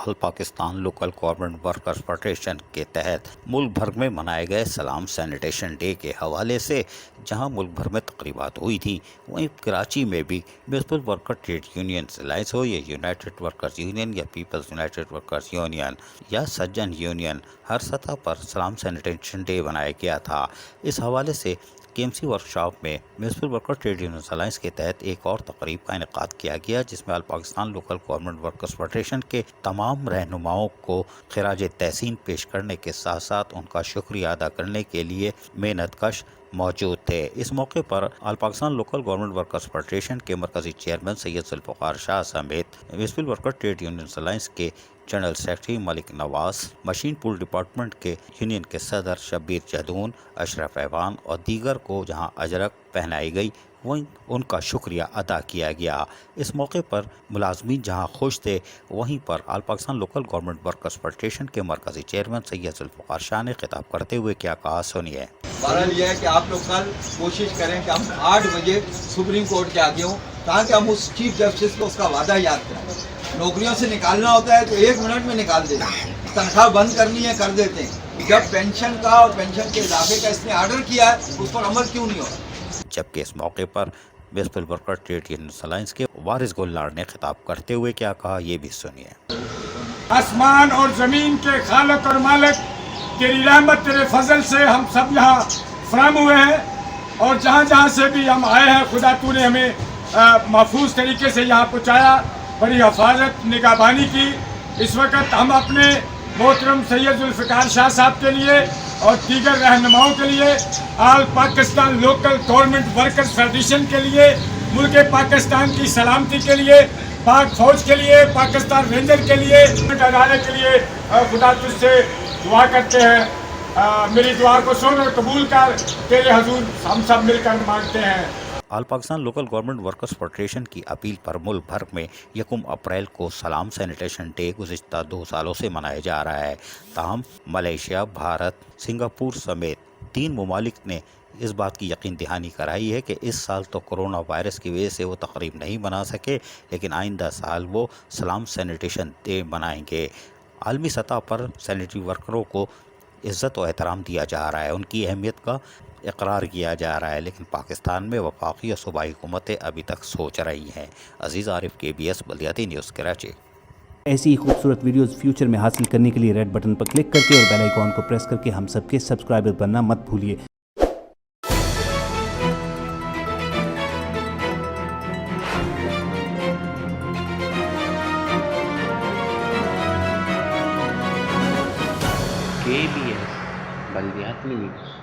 آل Pakistan local government workers federation کے تحت ملک بھر میں منائے گئے سلام سینیٹیشن ڈے کے حوالے سے جہاں ملک بھر میں تقریبات ہوئی تھیں، وہیں کراچی میں بھی municipal worker trade unions alliance ہو یا یونائٹڈ ورکرز یونین یا پیپلز یونائٹڈ ورکرز یونین یا سجن یونین، ہر سطح پر سلام سینیٹیشن ڈے منایا گیا تھا۔ اس حوالے سے کے ایم سی ورکشاپ میں municipal worker trade unions alliance کے تحت ایک اور تقریب کا انعقاد کیا گیا، جس میں all Pakistan local government workers federation کے تمام رہنماؤں کو خراج تحسین پیش کرنے کے ساتھ ساتھ ان کا شکریہ ادا کرنے کے لیے محنت کش موجود تھے۔ اس موقع پر all Pakistan local government workers federation کے مرکزی چیئرمین سید ذوالفقار شاہ سمیت municipal worker trade unions alliance کے general secretary Malik Nawaz, machine pool department کے یونین کے صدر شبیر جدون، اشرف ایوان اور دیگر کو جہاں اجرک پہنائی گئی وہیں ان کا شکریہ ادا کیا گیا۔ اس موقع پر ملازمین جہاں خوش تھے، وہیں پر all Pakistan local government workers federation کے مرکزی چیئرمین سید ذوالفقار شاہ نے خطاب کرتے ہوئے کیا کہا، سنیے۔ بہرحال یہ ہے کہ آپ لوگ کل کوشش کریں کہ ہم 8 بجے سپریم کورٹ کے آگے ہوں تاکہ ہم اس چیف جسٹس کو اس کا وعدہ یاد کریں۔ نوکریوں سے نکالنا ہوتا ہے تو 1 منٹ میں نکال دیتے ہیں، تنخواہ بند کرنی ہے کر دیتے ہیں، جب پینشن کا اور پینشن کے اضافے کا اس نے آرڈر کیا ہے اس پر عمل کیوں نہیں ہوا؟ جبکہ اس موقع پر municipal worker trade unions alliance کے وارث گلنار نے خطاب کرتے ہوئے کیا کہا، یہ بھی سنیے۔ آسمان اور زمین کے خالق اور مالک تیری رحمت تیرے فضل سے ہم سب یہاں فراہم ہوئے ہیں، اور جہاں جہاں سے بھی ہم آئے ہیں خدا تو نے ہمیں محفوظ طریقے سے یہاں پہنچایا، بڑی حفاظت نگہبانی کی۔ اس وقت ہم اپنے محترم سید ذوالفقار شاہ صاحب کے لیے اور دیگر رہنماؤں کے لیے، all Pakistan local government workers federation کے لیے، ملک پاکستان کی سلامتی کے لیے، پاک فوج کے لیے، پاکستان رینجر کے لیے، ادارے کے لیے خدا تجھ سے دعا کرتے ہیں، میری دعا کو سن اور قبول کر، تیرے حضور ہم سب مل کر مانگتے ہیں۔ All Pakistan local government workers federation کی اپیل پر ملک بھر میں 1 اپریل کو سلام سینیٹیشن ڈے گزشتہ 2 سالوں سے منایا جا رہا ہے۔ تاہم ملائیشیا، بھارت، سنگاپور سمیت 3 ممالک نے اس بات کی یقین دہانی کرائی ہے کہ اس سال تو کورونا وائرس کی وجہ سے وہ تقریب نہیں بنا سکے، لیکن آئندہ سال وہ سلام سینیٹیشن ڈے منائیں گے۔ عالمی سطح پر سینیٹری ورکروں کو عزت و احترام دیا جا رہا ہے، ان کی اہمیت کا اقرار کیا جا رہا ہے، لیکن پاکستان میں وفاقی اور صوبائی حکومتیں ابھی تک سوچ رہی ہیں۔ عزیز عارف، KBS بلدیاتی نیوز، کراچی۔ ایسی ہی خوبصورت ویڈیوز فیوچر میں حاصل کرنے کے لیے ریڈ بٹن پر کلک کر کے اور بیل آئیکن کو پریس کر کے ہم سب کے سبسکرائبر بننا مت بھولیے۔ KBS بلدیاتی نیوز۔